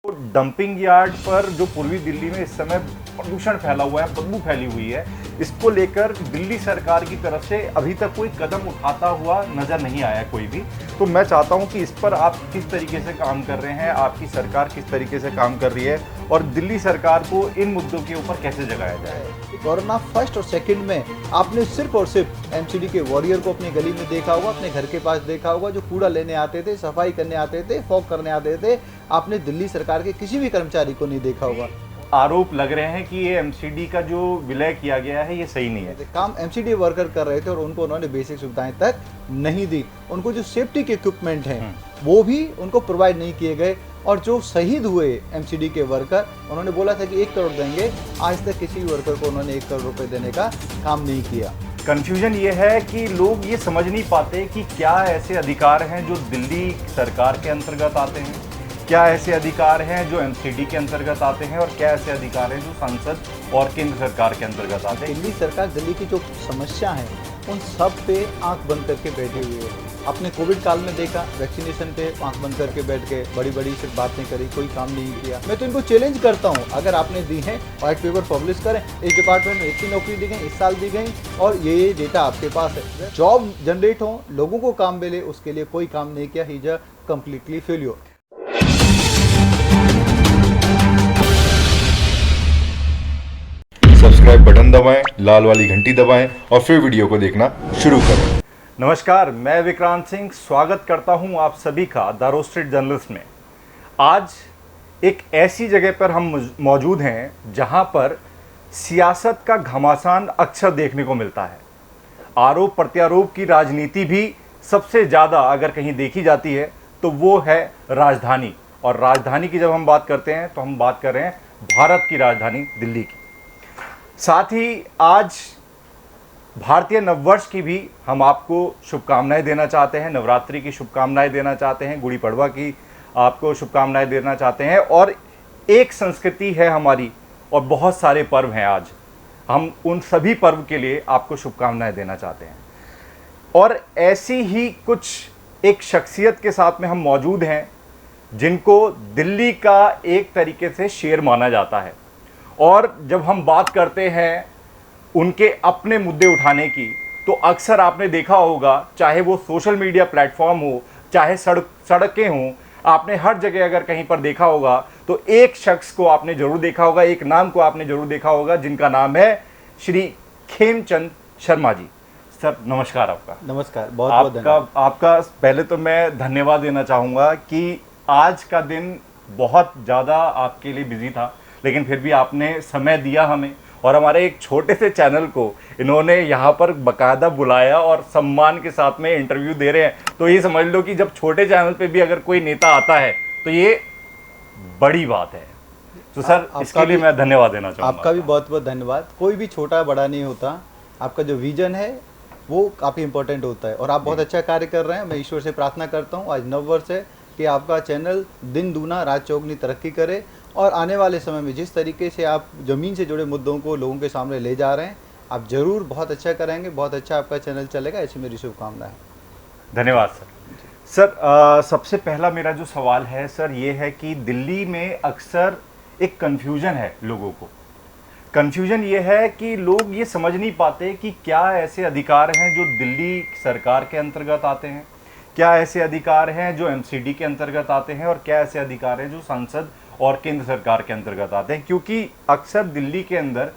तो dumping yard पर जो पूर्वी दिल्ली में इस समय प्रदूषण फैला हुआ है, बदबू फैली हुई है, इसको लेकर दिल्ली सरकार की तरफ से अभी तक कोई कदम उठाता हुआ नजर नहीं आया कोई भी। तो मैं चाहता हूं कि इस पर आप किस तरीके से काम कर रहे हैं, आपकी सरकार किस तरीके से काम कर रही है और दिल्ली सरकार को इन मुद्दों के ऊपर कैसे जगाया जाए। कोरोना फर्स्ट और सेकंड में आपने सिर्फ और सिर्फ एमसीडी के वॉरियर को अपनी गली में देखा होगा, अपने घर के पास देखा होगा, जो कूड़ा लेने आते थे, सफाई करने आते थे, फॉग करने आते थे। आपने दिल्ली सरकार के किसी भी कर्मचारी को नहीं देखा होगा। आरोप लग रहे हैं कि ये एमसीडी का जो विलय किया गया है ये सही नहीं है। काम एमसीडी वर्कर कर रहे थे और उनको उन्होंने बेसिक सुविधाएं तक नहीं दी। उनको जो सेफ्टी के इक्विपमेंट हैं वो भी उनको प्रोवाइड नहीं किए गए। और जो शहीद हुए एमसीडी के वर्कर, उन्होंने बोला था कि 1 करोड़ देंगे, आज तक किसी वर्कर को उन्होंने 1 करोड़ रुपए देने का काम नहीं किया। कंफ्यूजन ये है कि लोग ये समझ नहीं पाते कि क्या ऐसे अधिकार हैं जो दिल्ली सरकार के अंतर्गत आते हैं, क्या ऐसे अधिकार हैं जो एमसीडी के अंतर्गत आते हैं और क्या ऐसे अधिकार हैं जो संसद और केंद्र सरकार के अंतर्गत आते हैं। दिल्ली सरकार दिल्ली की जो समस्या है उन सब पे आंख बंद करके बैठी हुई है। आपने कोविड काल में देखा, वैक्सीनेशन पे आंख बंद करके बैठ के बड़ी बड़ी सिर्फ बातें करी, कोई काम नहीं किया। मैं तो इनको चैलेंज करता हूँ, अगर आपने दी है व्हाइट पेपर पब्लिश करें, इस डिपार्टमेंट में इतनी नौकरी दी गई, इस साल दी गई और ये डेटा आपके पास है। जॉब जनरेट हो, लोगों को काम मिले, उसके लिए कोई काम नहीं किया। He is a completely failure. Subscribe button दबाएं, लाल वाली घंटी दबाएं और फिर वीडियो को देखना शुरू करें। नमस्कार, मैं विक्रांत सिंह स्वागत करता हूं आप सभी का द रोस्टेड जर्नलिस्ट में। आज एक ऐसी जगह पर हम मौजूद हैं जहां पर सियासत का घमासान अक्सर देखने को मिलता है। आरोप प्रत्यारोप की राजनीति भी सबसे ज़्यादा अगर कहीं देखी जाती है तो वो है राजधानी। और राजधानी की जब हम बात करते हैं तो हम बात कर रहे हैं भारत की राजधानी दिल्ली की। साथ ही आज भारतीय नववर्ष की भी हम आपको शुभकामनाएं देना चाहते हैं, नवरात्रि की शुभकामनाएं देना चाहते हैं, गुड़ी पड़वा की आपको शुभकामनाएं देना चाहते हैं। और एक संस्कृति है हमारी और बहुत सारे पर्व हैं, आज हम उन सभी पर्व के लिए आपको शुभकामनाएं देना चाहते हैं। और ऐसी ही कुछ एक शख्सियत के साथ में हम मौजूद हैं जिनको दिल्ली का एक तरीके से शेर माना जाता है। और जब हम बात करते हैं उनके अपने मुद्दे उठाने की, तो अक्सर आपने देखा होगा, चाहे वो सोशल मीडिया प्लेटफॉर्म हो, चाहे सड़कें हों, आपने हर जगह अगर कहीं पर देखा होगा तो एक शख्स को आपने जरूर देखा होगा, एक नाम को आपने जरूर देखा होगा, जिनका नाम है श्री खेमचंद शर्मा जी। सर नमस्कार। आपका नमस्कार, बहुत बहुत धन्यवाद। आपका पहले तो मैं धन्यवाद देना चाहूँगा कि आज का दिन बहुत ज़्यादा आपके लिए बिजी था, लेकिन फिर भी आपने समय दिया हमें और हमारे एक छोटे से चैनल को इन्होंने यहाँ पर बाकायदा बुलाया और सम्मान के साथ में इंटरव्यू दे रहे हैं। तो ये समझ लो कि जब छोटे चैनल पे भी अगर कोई नेता आता है तो ये बड़ी बात है। तो सर इसके लिए मैं धन्यवाद देना चाहूँगा। आपका भी बहुत बहुत धन्यवाद। कोई भी छोटा बड़ा नहीं होता, आपका जो विजन है वो काफ़ी इंपॉर्टेंट होता है और आप बहुत अच्छा कार्य कर रहे हैं। मैं ईश्वर से प्रार्थना करता हूँ, आज नववर्ष है, कि आपका चैनल दिन दूना रात चौगुनी तरक्की करे और आने वाले समय में जिस तरीके से आप ज़मीन से जुड़े मुद्दों को लोगों के सामने ले जा रहे हैं, आप ज़रूर बहुत अच्छा करेंगे, बहुत अच्छा आपका चैनल चलेगा, ऐसी मेरी शुभकामनाएं। धन्यवाद सर। सर सबसे पहला मेरा जो सवाल है सर ये है कि दिल्ली में अक्सर एक कन्फ्यूजन है लोगों को। कन्फ्यूजन ये है कि लोग ये समझ नहीं पाते कि क्या ऐसे अधिकार हैं जो दिल्ली सरकार के अंतर्गत आते हैं, क्या ऐसे अधिकार हैं जो एमसीडी के अंतर्गत आते हैं और क्या ऐसे अधिकार हैं जो संसद और केंद्र सरकार के अंतर्गत आते हैं। क्योंकि अक्सर दिल्ली के अंदर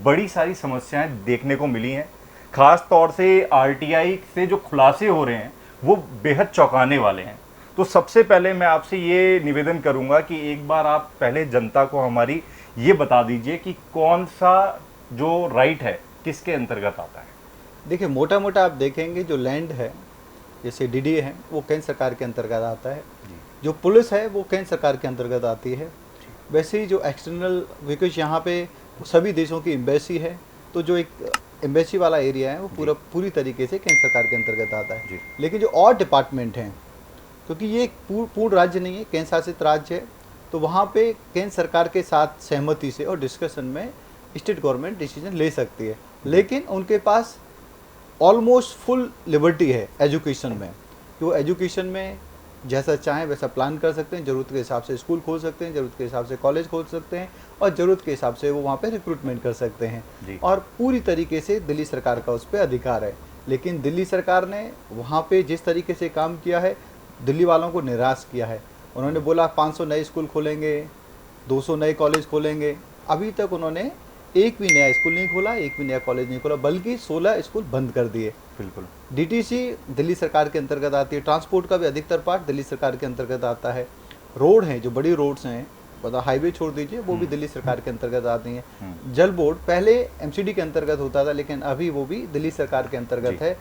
बड़ी सारी समस्याएं देखने को मिली हैं, ख़ास तौर से आरटीआई से जो खुलासे हो रहे हैं वो बेहद चौंकाने वाले हैं। तो सबसे पहले मैं आपसे ये निवेदन करूंगा कि एक बार आप पहले जनता को हमारी ये बता दीजिए कि कौन सा जो राइट है किसके अंतर्गत आता है। देखिए, मोटा मोटा आप देखेंगे जो लैंड है, जैसे डीडीए है, वो केंद्र सरकार के अंतर्गत आता है। जो पुलिस है वो केंद्र सरकार के अंतर्गत आती है। वैसे ही जो एक्सटर्नल, बिकॉज यहाँ पे सभी देशों की एम्बेसी है, तो जो एक एम्बेसी वाला एरिया है वो पूरी तरीके से केंद्र सरकार के अंतर्गत आता है। लेकिन जो और डिपार्टमेंट हैं, क्योंकि ये एक पूर्ण राज्य नहीं है, केंद्र शासित राज्य है, तो वहाँ पे केंद्र सरकार के साथ सहमति से और डिस्कशन में स्टेट गवर्नमेंट डिसीजन ले सकती है। लेकिन उनके पास ऑलमोस्ट फुल लिबर्टी है एजुकेशन में। जो एजुकेशन में जैसा चाहें वैसा प्लान कर सकते हैं, ज़रूरत के हिसाब से स्कूल खोल सकते हैं, ज़रूरत के हिसाब से कॉलेज खोल सकते हैं और ज़रूरत के हिसाब से वो वहाँ पे रिक्रूटमेंट कर सकते हैं। जी। और पूरी तरीके से दिल्ली सरकार का उस पर अधिकार है। लेकिन दिल्ली सरकार ने वहाँ पे जिस तरीके से काम किया है, दिल्ली वालों को निराश किया है। उन्होंने बोला 500 नए स्कूल खोलेंगे, 200 नए कॉलेज खोलेंगे। अभी तक उन्होंने एक भी नया स्कूल नहीं खोला, एक भी नया कॉलेज नहीं खोला, बल्कि 16 स्कूल बंद कर दिए। बिल्कुल। डीटीसी दिल्ली सरकार के अंतर्गत आती है, ट्रांसपोर्ट का भी अधिकतर पार्ट दिल्ली सरकार के अंतर्गत आता है। रोड हैं, जो बड़ी रोड्स हैं, मतलब हाईवे छोड़ दीजिए, वो भी दिल्ली सरकार के अंतर्गत आती हैं। जल बोर्ड पहले एमसीडी के अंतर्गत होता था, लेकिन अभी वो भी दिल्ली सरकार के अंतर्गत है।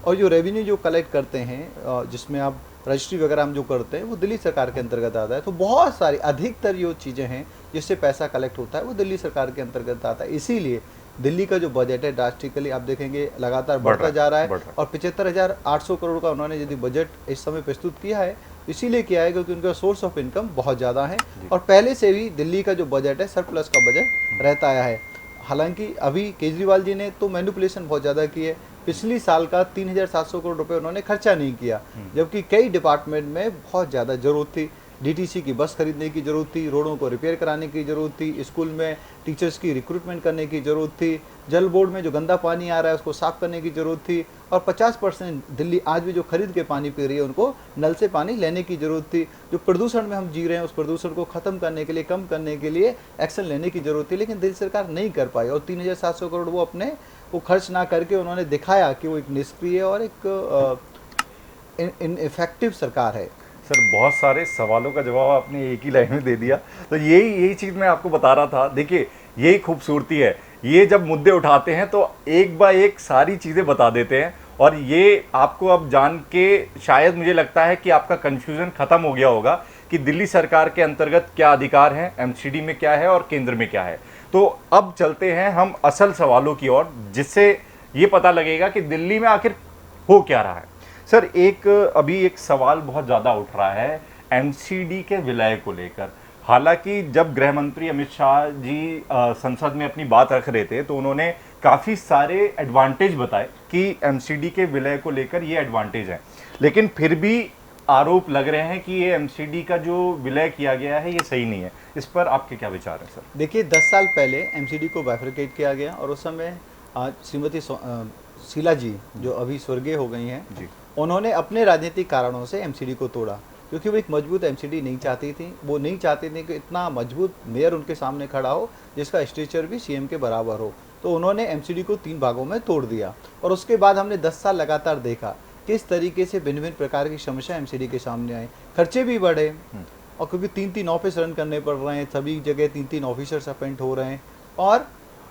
और जो रेवेन्यू जो कलेक्ट करते हैं, जिसमें आप रजिस्ट्री वगैरह हम जो करते हैं, वो दिल्ली सरकार के अंतर्गत आता है। तो बहुत सारी अधिकतर जो चीज़ें हैं जिससे पैसा कलेक्ट होता है वो दिल्ली सरकार के अंतर्गत आता है। इसीलिए दिल्ली का जो बजट है ड्रास्टिकली आप देखेंगे लगातार बढ़ता जा रहा है। और 75,800 करोड़ का उन्होंने यदि बजट इस समय प्रस्तुत किया है, इसीलिए किया है क्योंकि उनका सोर्स ऑफ इनकम बहुत ज़्यादा है। और पहले से भी दिल्ली का जो बजट है सरप्लस का बजट रहता आया है। हालांकि अभी केजरीवाल जी ने तो मैनिपुलेशन बहुत ज़्यादा की है। पिछली साल का 3,700 करोड़ रुपए उन्होंने खर्चा नहीं किया, जबकि कई डिपार्टमेंट में बहुत ज़्यादा ज़रूरत थी। डीटीसी की बस खरीदने की ज़रूरत थी, रोडों को रिपेयर कराने की ज़रूरत थी, स्कूल में टीचर्स की रिक्रूटमेंट करने की ज़रूरत थी, जल बोर्ड में जो गंदा पानी आ रहा है उसको साफ़ करने की ज़रूरत थी। और 50% दिल्ली आज भी जो खरीद के पानी पी रही है उनको नल से पानी लेने की ज़रूरत थी। जो प्रदूषण में हम जी रहे हैं उस प्रदूषण को ख़त्म करने के लिए, कम करने के लिए एक्शन लेने की ज़रूरत थी, लेकिन दिल्ली सरकार नहीं कर पाई। और 3,700 करोड़ वो खर्च ना करके उन्होंने दिखाया कि वो एक निष्क्रिय और एक इनइफेक्टिव सरकार है। सर, बहुत सारे सवालों का जवाब आपने एक ही लाइन में दे दिया। तो यही चीज़ मैं आपको बता रहा था। देखिए, यही खूबसूरती है, ये जब मुद्दे उठाते हैं तो एक बाय एक सारी चीज़ें बता देते हैं। और ये आपको अब जान के शायद मुझे लगता है कि आपका कन्फ्यूज़न ख़त्म हो गया होगा कि दिल्ली सरकार के अंतर्गत क्या अधिकार हैं, एमसीडी में क्या है और केंद्र में क्या है। तो अब चलते हैं हम असल सवालों की ओर, जिससे ये पता लगेगा कि दिल्ली में आखिर हो क्या रहा है। सर, अभी एक सवाल बहुत ज़्यादा उठ रहा है एमसीडी के विलय को लेकर। हालांकि जब गृह मंत्री अमित शाह जी संसद में अपनी बात रख रहे थे तो उन्होंने काफ़ी सारे एडवांटेज बताए कि एमसीडी के विलय को लेकर ये एडवांटेज है, लेकिन फिर भी आरोप लग रहे हैं कि ये एमसीडी का जो विलय किया गया है ये सही नहीं है। इस पर आपके क्या विचार हैं सर? देखिए, 10 साल पहले एमसीडी को बाइफरकेट किया गया और उस समय श्रीमती शीला जी जो अभी स्वर्गीय हो गई हैं जी, उन्होंने अपने राजनीतिक कारणों से एमसीडी को तोड़ा, क्योंकि वो एक मजबूत एमसीडी नहीं चाहती थी। वो नहीं चाहती थी कि इतना मजबूत मेयर उनके सामने खड़ा हो जिसका स्टेचर भी सीएम के बराबर हो। तो उन्होंने एमसीडी को 3 भागों में तोड़ दिया। और उसके बाद हमने 10 साल लगातार देखा किस तरीके से भिन्न भिन्न प्रकार की समस्या एमसीडी के सामने आई। खर्चे भी बढ़े और क्योंकि 3-3 ऑफिस रन करने पड़ रहे हैं, सभी जगह 3-3 ऑफिसर्स अपॉइंट हो रहे हैं। और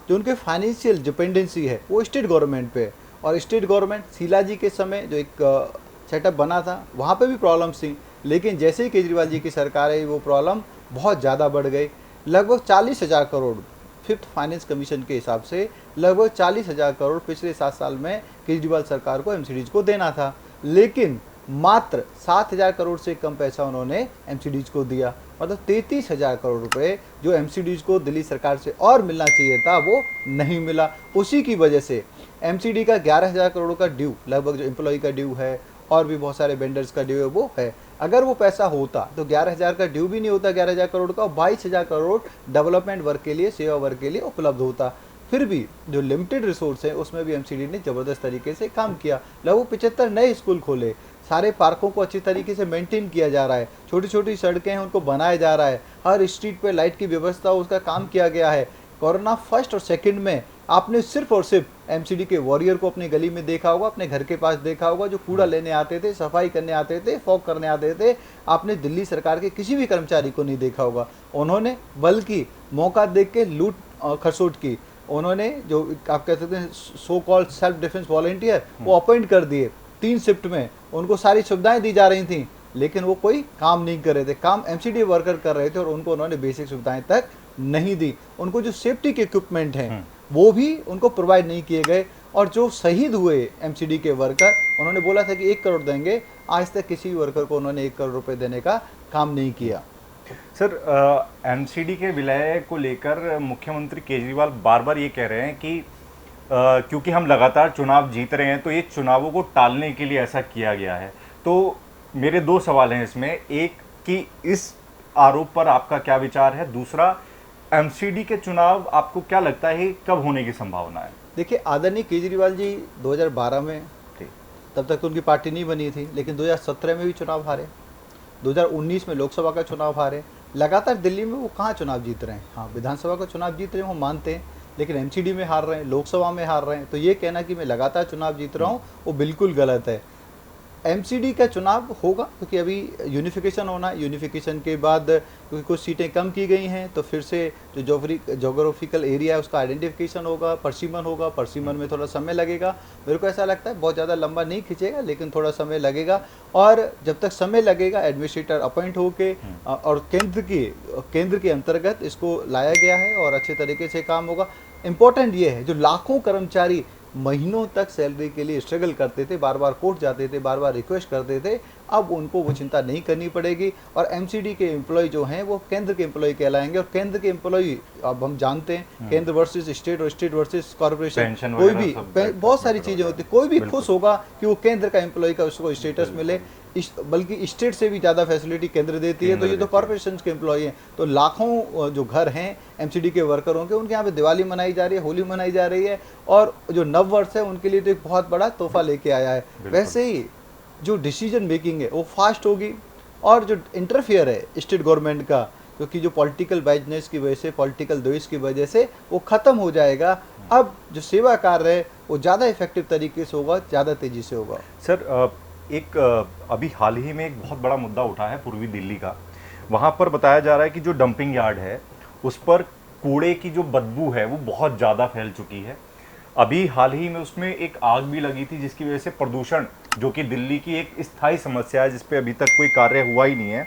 जो उनके फाइनेंशियल डिपेंडेंसी है वो स्टेट गवर्नमेंट पे। और स्टेट गवर्नमेंट शीला जी के समय जो एक सेटअप बना था वहाँ पे भी प्रॉब्लम्स थी, लेकिन जैसे ही केजरीवाल जी की सरकार आई वो प्रॉब्लम बहुत ज़्यादा बढ़ गई। लगभग 40,000 करोड़ फिफ्थ फाइनेंस कमीशन के हिसाब से लगभग 40,000 करोड़ पिछले 7 साल में केजरीवाल सरकार को एमसीडीज को देना था, लेकिन मात्र 7,000 करोड़ से कम पैसा उन्होंने एमसीडीज को दिया। मतलब 33,000 करोड़ रुपए जो एमसीडीज को दिल्ली सरकार से और मिलना चाहिए था वो नहीं मिला। उसी की वजह से एमसीडी का 11,000 करोड़ का ड्यू, लगभग जो एम्प्लॉय का ड्यू है और भी बहुत सारे वेंडर्स का ड्यू है वो है। अगर वो पैसा होता तो 11,000 का ड्यू भी नहीं होता 11,000 करोड़ का, और 22,000 करोड़ डेवलपमेंट वर्क के लिए, सेवा वर्क के लिए उपलब्ध होता। फिर भी जो लिमिटेड रिसोर्स है उसमें भी एमसीडी ने ज़बरदस्त तरीके से काम किया। लगभग 75 नए स्कूल खोले, सारे पार्कों को अच्छी तरीके से मेंटेन किया जा रहा है, छोटी छोटी सड़कें हैं उनको बनाया जा रहा है, हर स्ट्रीट पे लाइट की व्यवस्था उसका काम किया गया है। कोरोना फर्स्ट और सेकंड में आपने सिर्फ और सिर्फ एमसीडी के वॉरियर को अपनी गली में देखा होगा, अपने घर के पास देखा होगा, जो कूड़ा लेने आते थे, सफाई करने आते थे, फॉग करने आते थे। आपने दिल्ली सरकार के किसी भी कर्मचारी को नहीं देखा होगा। उन्होंने बल्कि मौका देख के लूट खसोट की। उन्होंने जो आप कह सकते हैं so called self defence volunteer वो अपॉइंट कर दिए 3 शिफ्ट में, उनको सारी सुविधाएं दी जा रही थी, लेकिन वो कोई काम नहीं कर रहे थे। काम एमसीडी वर्कर कर रहे थे और उनको उन्होंने बेसिक सुविधाएं तक नहीं दी। उनको जो सेफ्टी के इक्विपमेंट हैं वो भी उनको प्रोवाइड नहीं किए गए। और जो शहीद हुए एमसीडी के वर्कर, उन्होंने बोला था कि 1 करोड़ देंगे, आज तक किसी वर्कर को उन्होंने 1 करोड़ रुपए देने का काम नहीं किया। सर, एमसीडी के विलय को लेकर मुख्यमंत्री केजरीवाल बार बार ये कह रहे हैं कि क्योंकि हम लगातार चुनाव जीत रहे हैं तो ये चुनावों को टालने के लिए ऐसा किया गया है। तो मेरे दो सवाल हैं इसमें, एक कि इस आरोप पर आपका क्या विचार है, दूसरा एमसीडी के चुनाव आपको क्या लगता है कब होने की संभावना है? देखिए, आदरणीय केजरीवाल जी 2012 में, ठीक। तब तक तो उनकी पार्टी नहीं बनी थी, लेकिन 2017 में भी चुनाव हारे, 2019 में लोकसभा का चुनाव हारे। लगातार दिल्ली में वो कहाँ चुनाव जीत रहे हैं? हाँ, विधानसभा का चुनाव जीत रहे हैं, वो मानते हैं, लेकिन एमसीडी में हार रहे हैं, लोकसभा में हार रहे हैं। तो ये कहना कि मैं लगातार चुनाव जीत रहा हूँ, वो बिल्कुल गलत है। एमसीडी का चुनाव होगा क्योंकि अभी यूनिफिकेशन होना है, यूनिफिकेशन के बाद क्योंकि कुछ सीटें कम की गई हैं, तो फिर से जो जोग्राफिकल एरिया है उसका आइडेंटिफिकेशन होगा, परसिमन होगा, परसिमन में थोड़ा समय लगेगा। मेरे को ऐसा लगता है बहुत ज़्यादा लंबा नहीं खींचेगा, लेकिन थोड़ा समय लगेगा। और जब तक समय लगेगा, एडमिनिस्ट्रेटर अपॉइंट होके और केंद्र के अंतर्गत इसको लाया गया है और अच्छे तरीके से काम होगा। इम्पोर्टेंट ये है, जो लाखों कर्मचारी महीनों तक सैलरी के लिए स्ट्रगल करते थे, बार बार कोर्ट जाते थे, बार बार रिक्वेस्ट करते थे, अब उनको वो चिंता नहीं करनी पड़ेगी। और एमसीडी के एम्प्लॉय जो हैं वो केंद्र के एम्प्लॉय कहलाएंगे। और केंद्र के एम्प्लॉय अब हम जानते हैं, केंद्र वर्सेस स्टेट और स्टेट वर्सेस कॉर्पोरेशन, कोई भी बहुत सारी चीज़ें होती, कोई भी खुश होगा कि वो केंद्र का एम्प्लॉय का उसको स्टेटस मिले, बल्कि स्टेट से भी ज़्यादा फैसिलिटी केंद्र देती है। तो ये तो कॉर्पोरेशन के एम्प्लॉय हैं। तो लाखों जो घर हैं एमसीडी के वर्करों के, उनके यहाँ पे दिवाली मनाई जा रही है, होली मनाई जा रही है, और जो नव वर्ष है उनके लिए तो एक बहुत बड़ा तोहफा लेके आया है। वैसे ही जो डिसीजन मेकिंग है वो फास्ट होगी, और जो इंटरफेयर है स्टेट गवर्नमेंट का, क्योंकि जो पॉलिटिकल बाइजनेस की वजह से, पॉलिटिकल द्वेष की वजह से वो ख़त्म हो जाएगा। अब जो सेवा कार्य है वो ज़्यादा इफेक्टिव तरीके से होगा, ज़्यादा तेज़ी से होगा। सर, एक अभी हाल ही में एक बहुत बड़ा मुद्दा उठा है पूर्वी दिल्ली का। वहाँ पर बताया जा रहा है कि जो डंपिंग यार्ड है उस पर कूड़े की जो बदबू है वो बहुत ज़्यादा फैल चुकी है। अभी हाल ही में उसमें एक आग भी लगी थी, जिसकी वजह से प्रदूषण, जो कि दिल्ली की एक स्थायी समस्या है जिस पे अभी तक कोई कार्य हुआ ही नहीं है,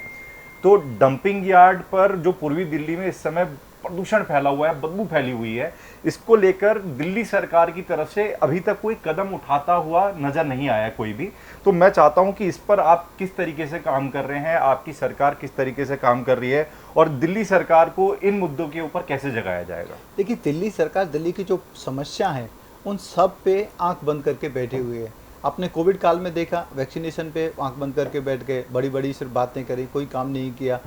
तो डंपिंग यार्ड पर जो पूर्वी दिल्ली में इस समय प्रदूषण फैला हुआ है, बदबू फैली हुई है, इसको लेकर दिल्ली सरकार की तरफ से अभी तक कोई कदम उठाता हुआ नजर नहीं आया कोई भी। तो मैं चाहता हूं कि इस पर आप किस तरीके से काम कर रहे हैं, आपकी सरकार किस तरीके से काम कर रही है, और दिल्ली सरकार को इन मुद्दों के ऊपर कैसे जगाया जाएगा? देखिए, दिल्ली सरकार दिल्ली की जो समस्या है उन सब पे आंख बंद करके बैठी हुई है। आपने कोविड काल में देखा, वैक्सीनेशन पे आंख बंद करके बैठ गए, बड़ी बड़ी सिर्फ बातें करी, कोई काम नहीं किया।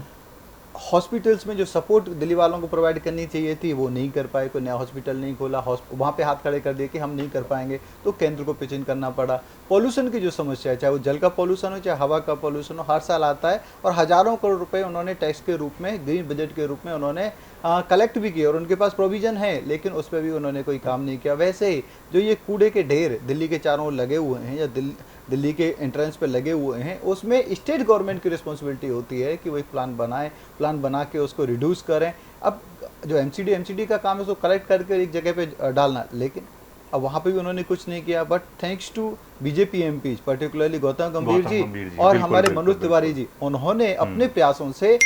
हॉस्पिटल्स में जो सपोर्ट दिल्ली वालों को प्रोवाइड करनी चाहिए थी वो नहीं कर पाए, कोई नया हॉस्पिटल नहीं खोला, वहाँ पे हाथ खड़े कर दिए कि हम नहीं कर पाएंगे, तो केंद्र को पिचिंग करना पड़ा। पॉल्यूशन की जो समस्या है, चाहे वो जल का पॉल्यूशन हो चाहे हवा का पॉल्यूशन हो, हर साल आता है, और हज़ारों करोड़ रुपए उन्होंने टैक्स के रूप में, ग्रीन बजट के रूप में उन्होंने कलेक्ट भी किए, और उनके पास प्रोविजन है, लेकिन उस पर भी उन्होंने कोई काम नहीं किया। वैसे ही जो ये कूड़े के ढेर दिल्ली के चारों ओर लगे हुए हैं, या दिल्ली के एंट्रेंस पे लगे हुए हैं, उसमें स्टेट गवर्नमेंट की रिस्पॉन्सिबिलिटी होती है कि वो एक प्लान बनाए, प्लान बना के उसको रिड्यूस करें। अब जो एमसीडी का काम है उसको कलेक्ट करके एक जगह पे डालना, लेकिन अब वहाँ पे भी उन्होंने कुछ नहीं किया। But thanks to BJP MP, particularly Gautam Gambhir ji और हमारे मनोज तिवारी जी, उन्होंने अपने प्रयासों से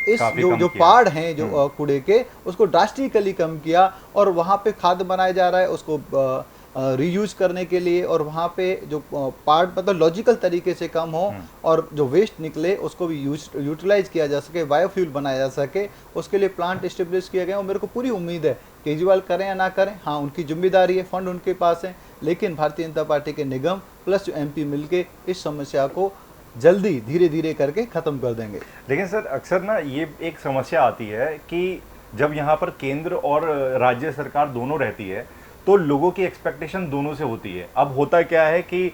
इस जो पहाड़ हैं जो कूड़े के, उसको ड्रास्टिकली कम किया, और वहाँ पे खाद बनाया जा रहा है उसको रीयूज करने के लिए, और वहाँ पे जो पार्ट मतलब लॉजिकल तरीके से कम हो, और जो वेस्ट निकले उसको भी यूटिलाइज किया जा सके, बायोफ्यूल बनाया जा सके, उसके लिए प्लांट इस्टेब्लिश किया गया। और मेरे को पूरी उम्मीद है केजरीवाल करें या ना करें, हाँ उनकी जिम्मेदारी है, फंड उनके पास है, लेकिन भारतीय जनता पार्टी के निगम प्लस जो एमपी मिलके इस समस्या को जल्दी धीरे धीरे करके ख़त्म कर देंगे। लेकिन सर, अक्सर ना ये एक समस्या आती है कि जब यहाँ पर केंद्र और राज्य सरकार दोनों रहती है तो लोगों की एक्सपेक्टेशन दोनों से होती है। अब होता क्या है कि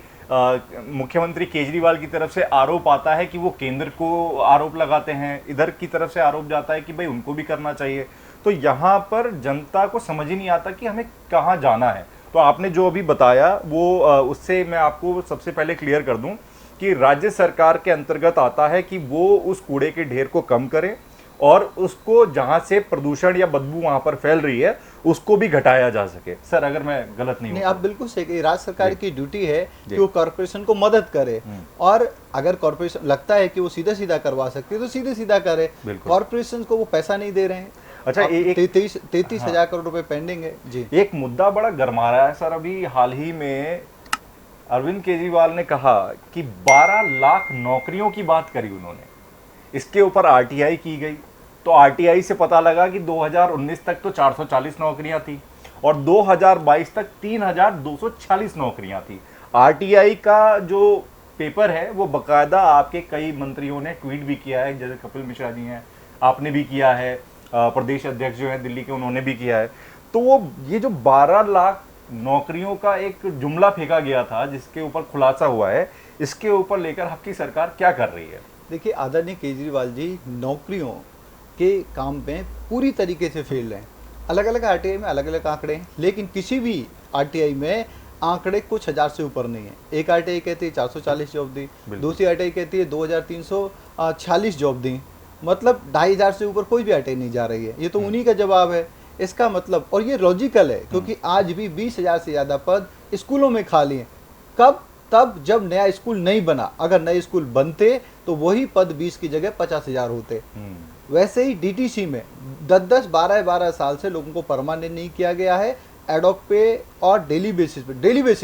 मुख्यमंत्री केजरीवाल की तरफ से आरोप आता है कि वो केंद्र को आरोप लगाते हैं, इधर की तरफ से आरोप जाता है कि भाई उनको भी करना चाहिए। तो यहाँ पर जनता को समझ ही नहीं आता कि हमें कहाँ जाना है। तो आपने जो अभी बताया वो उससे मैं आपको सबसे पहले क्लियर कर दूं कि राज्य सरकार के अंतर्गत आता है कि वो उस कूड़े के ढेर को कम करे, और उसको जहां से प्रदूषण या बदबू वहां पर फैल रही है उसको भी घटाया जा सके। सर, अगर मैं गलत नहीं आप बिल्कुल सही, राज्य सरकार की ड्यूटी है कि वो कॉर्पोरेशन को मदद करे, और अगर कॉर्पोरेशन लगता है कि वो सीधा सीधा करवा सकती है तो सीधे सीधा करे। कॉर्पोरेशन को वो पैसा नहीं दे रहे हैं। अच्छा, 33,000 करोड़ रुपए पेंडिंग है जी। एक मुद्दा बड़ा गरमा रहा है सर। अभी हाल ही में अरविंद केजरीवाल ने कहा कि 12 लाख नौकरियों की बात करी उन्होंने, इसके ऊपर आरटीआई की गई, तो आरटीआई से पता लगा कि 2019 तक तो 440 नौकरियां थी और 2022 तक 3,246 नौकरियां थी। आरटीआई का जो पेपर है वो बकायदा आपके कई मंत्रियों ने ट्वीट भी किया है, जैसे कपिल मिश्रा जी हैं, आपने भी किया है, प्रदेश अध्यक्ष जो है दिल्ली के उन्होंने भी किया है। तो वो ये जो 12 लाख नौकरियों का एक जुमला फेंका गया था जिसके ऊपर खुलासा हुआ है, इसके ऊपर लेकर आपकी सरकार क्या कर रही है? देखिए आदरणीय केजरीवाल जी नौकरियों के काम में पूरी तरीके से फेल हैं। अलग अलग आरटीआई में अलग अलग आंकड़े हैं, लेकिन किसी भी आरटीआई में आंकड़े कुछ हजार से ऊपर नहीं है। एक आरटीआई कहती है 440 जॉब दी, दूसरी आरटीआई कहती है 2346 जॉब दी, मतलब 2500 से ऊपर कोई भी आरटीआई नहीं जा रही है। ये तो उन्हीं का जवाब है। इसका मतलब, और ये लॉजिकल है क्योंकि आज भी 20,000 से ज़्यादा पद स्कूलों में खाली हैं। कब? तब जब नया स्कूल नहीं बना। अगर नए स्कूल बनते तो वही पद 20 की जगह 50,000 होते। वैसे ही डीटीसी में 10-10, 12-12 साल से लोगों को परमानेंट नहीं किया गया है, एडॉक पे और डेली बेसिस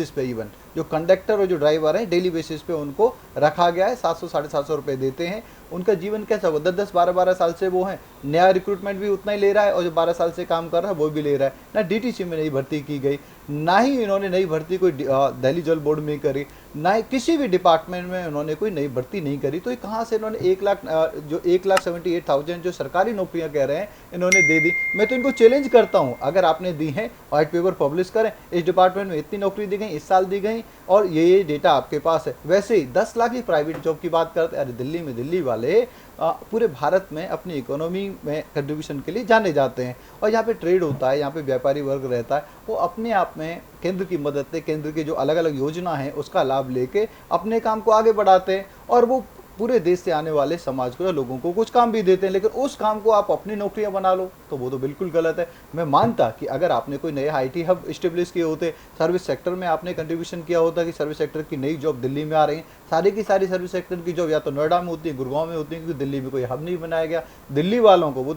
पे इवन जो कंडक्टर और जो ड्राइवर हैं डेली बेसिस पे उनको रखा गया है। 700-750 रुपये देते हैं। उनका जीवन कैसा होगा? 10-10, 12-12 साल से वो हैं। नया रिक्रूटमेंट भी उतना ही ले रहा है और जो 12 साल से काम कर रहा है वो भी ले रहा है। ना डीटीसी में नई भर्ती की गई, ना ही इन्होंने नई भर्ती कोई दिल्ली जल बोर्ड में करी, ना ही किसी भी डिपार्टमेंट में उन्होंने कोई नई भर्ती नहीं करी। तो ये कहाँ से इन्होंने 1,78,000 जो सरकारी नौकरियां कह रहे हैं इन्होंने दे दी। मैं तो इनको चैलेंज करता हूँ, अगर आपने दी हैं व्हाइट पेपर पब्लिश करें, इस डिपार्टमेंट में इतनी नौकरी दी गई, इस साल दी गई, और ये डेटा आपके पास है। वैसे ही 10 लाख की प्राइवेट जॉब की बात करते हैं। अरे दिल्ली में दिल्ली वाले पूरे भारत में अपनी इकोनॉमी में कंट्रीब्यूशन के लिए जाने जाते हैं, और यहाँ पे ट्रेड होता है, यहाँ पे व्यापारी वर्ग रहता है, वो अपने आप में केंद्र की मदद से, केंद्र की जो अलग अलग योजना है उसका लाभ लेके अपने काम को आगे बढ़ाते हैं, और वो पूरे देश से आने वाले समाज को या लोगों को कुछ काम भी देते हैं। लेकिन उस काम को आप अपनी नौकरियां बना लो तो वो तो बिल्कुल गलत है। मैं मानता कि अगर आपने कोई नए आईटी हब इस्टेब्लिश किए होते, सर्विस सेक्टर में आपने कंट्रीब्यूशन किया होता कि सर्विस सेक्टर की नई जॉब दिल्ली में आ रही है, सारी की सारी सर्विस सेक्टर की जॉब या तो नोएडा में होती है, गुड़गांव में होती है, क्योंकि दिल्ली में कोई हब नहीं बनाया गया। दिल्ली वालों को वो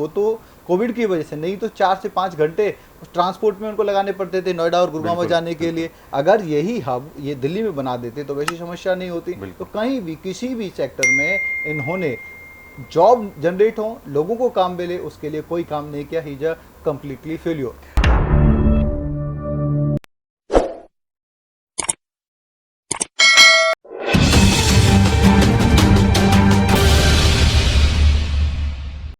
तो कोविड की वजह से, नहीं तो 4 से 5 घंटे ट्रांसपोर्ट में उनको लगाने पड़ते थे नोएडा और गुड़गांव में जाने के लिए। अगर यही हब ये दिल्ली में बना देते तो वैसी समस्या नहीं होती। तो कहीं भी किसी भी सेक्टर में इन्होंने जॉब जनरेट हो, लोगों को काम मिले, उसके लिए कोई काम नहीं किया। He is a completely failure.